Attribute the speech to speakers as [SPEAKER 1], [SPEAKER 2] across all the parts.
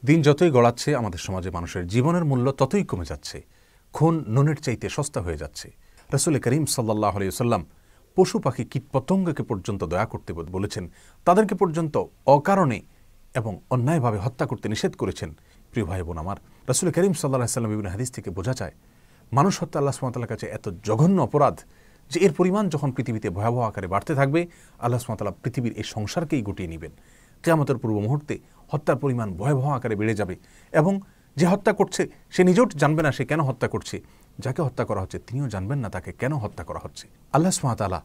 [SPEAKER 1] দিন যতই গড়াচ্ছে আমাদের সমাজে মানুষের জীবনের মূল্য ততই কমে যাচ্ছে। খুন নুনের চাইতে সস্তা হয়ে যাচ্ছে। রাসূল করিম সাল্লাল্লাহু আলাইহি ওয়াসাল্লাম পশু পাখি কীটপতঙ্গকে পর্যন্ত দয়া করতে বলেছেন, তাদেরকে পর্যন্ত অকারণে এবং অন্যায়ভাবে হত্যা করতে নিষেধ করেছেন। প্রিয় ভাই বোন আমার, রাসূল করিম সাল্লাল্লাহু আলাইহি ওয়াসাল্লাম বিভিন্ন হাদিস থেকে বোঝা যায় মানুষ হত্যা আল্লাহ সুবহানাহু ওয়া তাআলার কাছে এত জঘন্য অপরাধ যে এর পরিমাণ যখন পৃথিবীতে ভয়াবহ আকারে বাড়তে থাকবে, আল্লাহ সুবহানাহু ওয়া তাআলা পৃথিবীর এই সংসারকেই গুটিয়ে নেবেন। কিয়ামতের পূর্ব মুহূর্তে হত্যার পরিমাণ ভয়াবহ আকারে বেড়ে যাবে এবং যে হত্যা করছে সে নিজেও জানবে না সে কেন হত্যা করছে, যাকে হত্যা করা হচ্ছে তিনিও জানবেন না তাকে কেন হত্যা করা হচ্ছে। আল্লাহ সুবহানাহু ওয়া তাআলা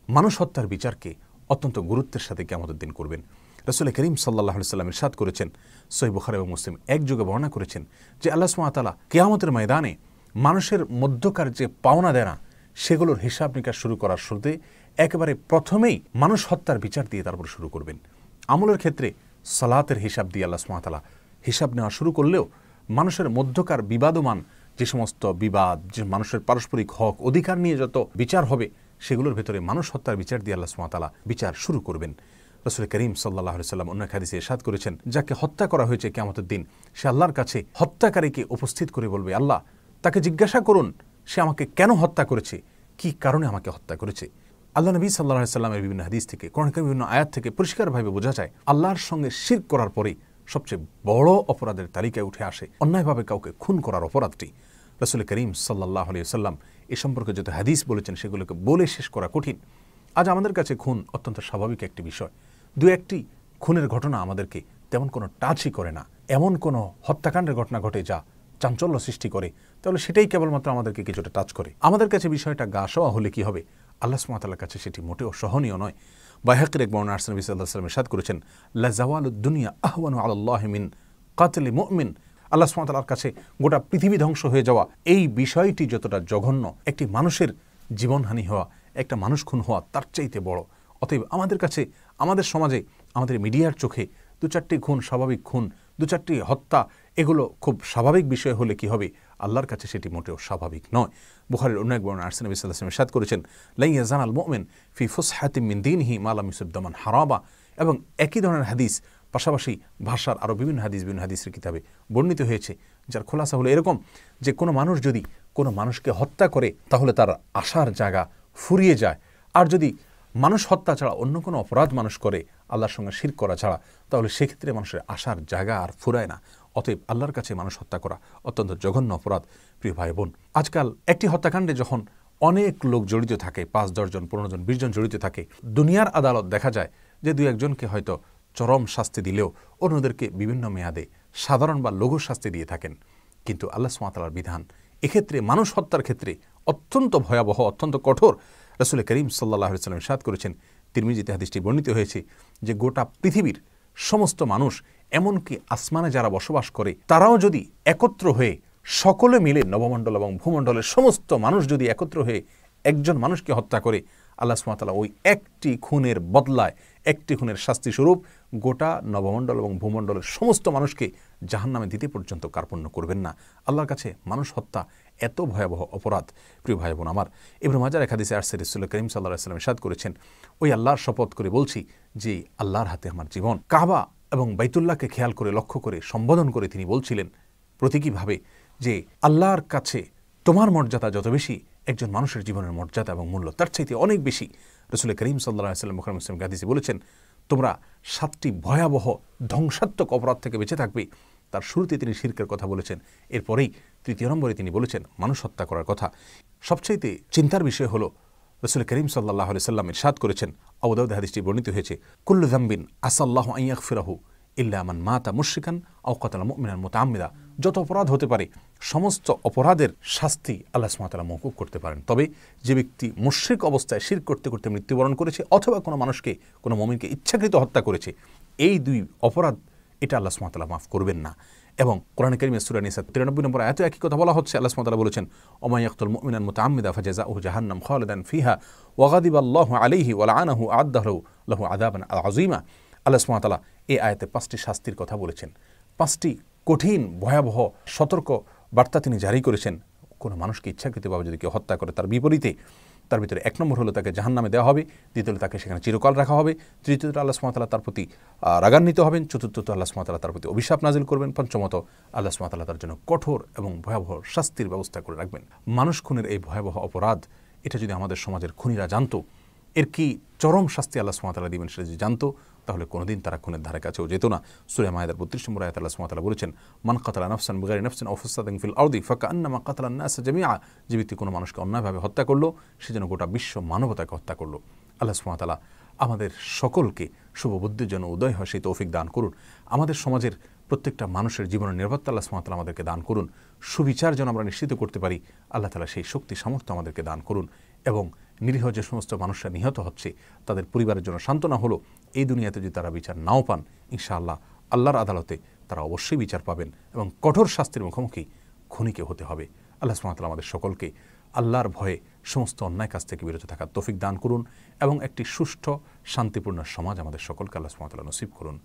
[SPEAKER 1] মানুষ হত্যার বিচারকে অত্যন্ত গুরুত্বের সাথে কিয়ামতের দিন করবেন। রাসূল করিম সাল্লাল্লাহু আলাইহি ওয়াসাল্লাম ইরশাদ করেছেন, সহিহ বুখারী এবং মুসলিম একযোগে বর্ণনা করেছেন যে আল্লাহ সুবহানাহু ওয়া তাআলা কিয়ামতের ময়দানে মানুষের মধ্যকার যে পাওনা দেনা সেগুলোর হিসাব নিকাশ শুরু করার শুরুতে একেবারে প্রথমেই মানুষ হত্যার বিচার দিয়ে তারপর শুরু করবেন। আমলের ক্ষেত্রে সালাতের হিসাব দিয়ে আল্লাহ সুবহানাহু ওয়া তাআলা হিসাব নেওয়া শুরু করলেও মানুষের মধ্যকার বিবাদমান যে সমস্ত বিবাদ, যে মানুষের পারস্পরিক হক অধিকার নিয়ে যত বিচার হবে সেগুলোর ভেতরে মানুষ হত্যার বিচার দিয়ে আল্লাহ সুবহানাহু ওয়া তাআলা বিচার শুরু করবেন। রাসূল করিম সাল্লাল্লাহু আলাইহি ওয়াসাল্লাম অন্য হাদিসে ইরশাদ করেছেন, যাকে হত্যা করা হয়েছে কিয়ামতের দিন সে আল্লাহর কাছে হত্যাকারীকে উপস্থিত করে বলবে, আল্লাহ তাকে জিজ্ঞাসা করুন সে আমাকে কেন হত্যা করেছে, কি কারণে আমাকে হত্যা করেছে। আল্লাহ নবী সাল্লাল্লাহু আলাইহি ওয়াসাল্লামের বিভিন্ন হাদিস থেকে, কোরআনের বিভিন্ন আয়াত থেকে পরিষ্কারভাবে বোঝা যায় আল্লাহর সঙ্গে শিরক করার পরে সবচেয়ে বড় অপরাধের তালিকায় উঠে আসে অন্যায়ভাবে কাউকে খুন করার অপরাধটি। রাসূল করিম সাল্লাল্লাহু আলাইহি ওয়াসাল্লাম এ সম্পর্কে যত হাদিস বলেছেন সেগুলোকে বলে শেষ করা কঠিন। আজ আমাদের কাছে খুন অত্যন্ত স্বাভাবিক একটি বিষয়। দু একটি খুনের ঘটনা আমাদেরকে তেমন কোনো টাচই করে না। এমন কোনো হত্যাকাণ্ডের ঘটনা ঘটে যা চাঞ্চল্য সৃষ্টি করে, তাহলে সেটাই কেবলমাত্র আমাদেরকে কিছুটা টাচ করে। আমাদের কাছে বিষয়টা গা সওয়া হলে কি হবে, আল্লাহ সুবহানাহু ওয়া তাআলার কাছে সেটি মোটেও সহনীয় নয়। বাইহাকীর এক বর্ণনায় নবী সাল্লাল্লাহু আলাইহি ওয়াসাল্লাম ইরশাদ করেছেন, লা যাওয়ালুদ দুনিয়া আহওয়ানু আলাল্লাহি মিন কাতলি মুমিন। আল্লাহ সুবহানাহু ওয়া তাআলার কাছে গোটা পৃথিবী ধ্বংস হয়ে যাওয়া এই বিষয়টি যতটা জঘন্য, একটি মানুষের জীবনহানি হওয়া, একটা মানুষ খুন হওয়া তার চাইতে বড়। অতএব আমাদের কাছে, আমাদের সমাজে, আমাদের মিডিয়ার চোখে দু চারটি খুন স্বাভাবিক খুন, দু চারটি হত্যা এগুলো খুব স্বাভাবিক বিষয় হলে কি হবে, আল্লাহর কাছে সেটি মোটেও স্বাভাবিক নয়। বুখারীর অন্য এক বর্ণনায় নবী সাল্লাল্লাহু আলাইহি ওয়াসাল্লাম ইরশাদ করেছেন, লা ইয়াজানাল মুমিন ফি ফুসহাতিন মিন দীনিহি মা লাম ইউসিব দামান হারাবা। এবং একই ধরনের হাদিস পাশাপাশি ভাষার আরও বিভিন্ন হাদিসের কিতাবে বর্ণিত হয়েছে, যার খোলাসা হলো এরকম যে কোনো মানুষ যদি কোনো মানুষকে হত্যা করে তাহলে তার আশার জায়গা ফুরিয়ে যায়। আর যদি মানুষ হত্যা ছাড়া অন্য কোনো অপরাধ মানুষ করে আল্লাহর সঙ্গে শিরক করা ছাড়া, তাহলে সেক্ষেত্রে মানুষের আশার জায়গা আর ফুরায় না। অতএব আল্লাহর কাছে মানুষ হত্যা করা অত্যন্ত জঘন্য অপরাধ। প্রিয় ভাই বোন, আজকাল একটি হত্যাকাণ্ডে যখন অনেক লোক জড়িত থাকে, 5-10 জন 15 জন 20 জন জড়িত থাকে, দুনিয়ার আদালত দেখা যায় যে 2-1 জনকে হয়তো চরম শাস্তি দিলেও অন্যদেরকে বিভিন্ন মেয়াদে সাধারণ বা লঘু শাস্তি দিয়ে থাকেন। কিন্তু আল্লাহ সুবহানাহু ওয়া তাআলার বিধান এক্ষেত্রে মানুষ হত্যার ক্ষেত্রে অত্যন্ত ভয়াবহ, অত্যন্ত কঠোর। রাসূল করিম সাল্লাল্লাহু আলাইহি ওয়াসাল্লাম ইরশাদ করেছেন, তিরমিজিতে হাদিসটি বর্ণিত হয়েছে যে গোটা পৃথিবীর সমস্ত মানুষ, এমনকি আসমানে যারা বসবাস করে তারাও যদি একত্র হয়ে সকলে মিলে নবমণ্ডল এবং ভূমণ্ডলের সমস্ত মানুষ যদি একত্র হয়ে একজন মানুষকে হত্যা করে, আল্লাহ সুবহানাহু ওয়া তাআলা ওই একটি খুনের বদলায়, একটি খুনের শাস্তি স্বরূপ গোটা নবমণ্ডল এবং ভূমণ্ডলের সমস্ত মানুষকে জাহান্নামে দিতে পর্যন্ত কার্পণ্য করবেন না। আল্লাহর কাছে মানুষ হত্যা এত ভয়াবহ অপরাধ। প্রিয় ভাই বোন আমার, ইবনে মাজার এক হাদিসে আসছে রাসূল করিম সাল্লাল্লাহু আলাইহি ওয়াসাল্লাম ইরশাদ করেছেন, ওই আল্লাহর শপথ করে বলছি যে আল্লাহর হাতে আমার জীবন। কাবা এবং বাইতুল্লাহকে খেয়াল করে, লক্ষ্য করে, সম্বোধন করে তিনি বলছিলেন প্রতীকীভাবে যে আল্লাহর কাছে তোমার মর্যাদা যত বেশি, একজন মানুষের জীবনের মর্যাদা এবং মূল্য তার চাইতে অনেক বেশি। রাসূল করিম সাল্লাল্লাহু আলাইহি ওয়াসাল্লাম বুখারী মুসলিম হাদিসে বলেছেন, তোমরা 7টি ভয়াবহ ধ্বংসাত্মক অপরাধ থেকে বেঁচে থাকবে। তার শুরুতে তিনি শিরকের কথা বলেছেন, এরপরেই 3 নম্বরে তিনি বলেছেন মানুষ হত্যা করার কথা। সবচাইতে চিন্তার বিষয় হলো রাসূল করিম সাল্লাল্লাহু আলাইহি ওয়াসাল্লাম ইরশাদ করেছেন, আবু দাউদ হাদিসটি বর্ণিত হয়েছে, কুল্লু যামবিন আসাল্লাহু আন ইয়াগফিরাহু ইল্লা মান মাতা মুশরিকান আও কাতালা মুমিনান মুতাআম্মিদা। যত অপরাধ হতে পারে সমস্ত অপরাধের শাস্তি আল্লাহ সুবহানাহু ওয়া তাআলা মওকুফ করতে পারেন, তবে যে ব্যক্তি মুশরিক অবস্থায় শিরক করতে করতে মৃত্যুবরণ করেছে অথবা কোনো মানুষকে, কোনো মুমিনকে ইচ্ছাকৃত হত্যা করেছে, এই 2 অপরাধ এটা আল্লাহ সুবহানাহু ওয়া তাআলা মাফ করবেন না। এবং কোরআন কারীমের সূরা নিসা 93 নম্বর আয়াতে একই কথা বলা হচ্ছে। আল্লাহ সুবহানাহু ওয়া তাআলা বলেছেন, ওমা ইয়াকতুল মুমিনান মুতাআম্মিদা ফাজাযাউহু জাহান্নাম খালিদান ফিহা ওয়া গাদিবাল্লাহু আলাইহি ওয়া লাআনাহু আ'আদ্দা লাহু আযাবান আযীমা। আল্লাহ সুবহানাহু ওয়া তাআলা এই আয়াতে 5টি শাস্তির কথা বলেছেন, 5টি কঠিন ভয়াবহ সতর্ক বার্তা তিনি জারি করেছেন। কোনো মানুষকে ইচ্ছাকৃতভাবে যদি কেউ হত্যা করে তার বিপরীতে তার ভিতরে 1 নম্বর হলো তাকে জাহান্নামে দেওয়া হবে, দ্বিতীয়ত তাকে সেখানে চিরকাল রাখা হবে, তৃতীয়ত আল্লাহ সুবহানাহু ওয়া তাআলা তার প্রতি রাগান্বিত হবেন, চতুর্থত আল্লাহ সুবহানাহু ওয়া তাআলা তার প্রতি অভিশাপ নাজিল করবেন, পঞ্চমত আল্লাহ সুবহানাহু ওয়া তাআলা তার জন্য কঠোর এবং ভয়াবহ শাস্তির ব্যবস্থা করে রাখবেন। মানুষ খুনের এই ভয়াবহ অপরাধ, এটা যদি আমাদের সমাজের খুনিরা জানতো, এর কি চরম শাস্তি আল্লাহ সুবহানাহু ওয়া তাআলা দিবেন সেটা যদি জানতো, তাহলে কোনোদিন তারা খুনের ধারে কাছেও যেত না। সূরা মায়েদার 32 নম্বর আয়াতে আল্লাহ সুবহানাহু ওয়া তাআলা বলেছেন, মান কাতালা নাফসান বিগাইরি নাফসিন আও ফাসাদিন ফিল আরদি ফাকান্নামা কাতালান নাস জামিআ, যে ব্যক্তি কোনো মানুষকে অন্যায়ভাবে হত্যা করলো, সে যেন গোটা বিশ্ব মানবতাকে হত্যা করলো। আল্লাহ সুবহানাহু ওয়া তাআলা আমাদের সকলকে শুভ বুদ্ধির জন্য উদয় হয় সেই তৌফিক দান করুন। আমাদের সমাজের প্রত্যেকটা মানুষের জীবনের নিরাপত্তা আল্লাহ সুবহানাহু ওয়া তাআলা আমাদেরকে দান করুন। সুবিচার যেন আমরা নিশ্চিত করতে পারি, আল্লাহ তাআলা সেই শক্তি সামর্থ্য আমাদেরকে দান করুন। এবং নিরীহ যে সমস্ত মানুষরা নিহত হচ্ছে, তাদের পরিবারের জন্য সান্ত্বনা হলো, এই দুনিয়াতে যদি তারা বিচার নাও পান, ইনশাআল্লাহ আল্লাহর আদালতে তারা অবশ্যই বিচার পাবেন এবং কঠোর শাস্তির মুখোমুখি খুনিকে হতে হবে। আল্লাহ সুবহানাহু ওয়া তাআলা আমাদের সকলকে আল্লাহর ভয়ে সমস্ত অন্যায় কাজ থেকে বিরত থাকার তৌফিক দান করুন এবং একটি সুষ্ঠু শান্তিপূর্ণ সমাজ আমাদের সকলকে আল্লাহ সুবহানাহু ওয়া তাআলা নসিব করুন।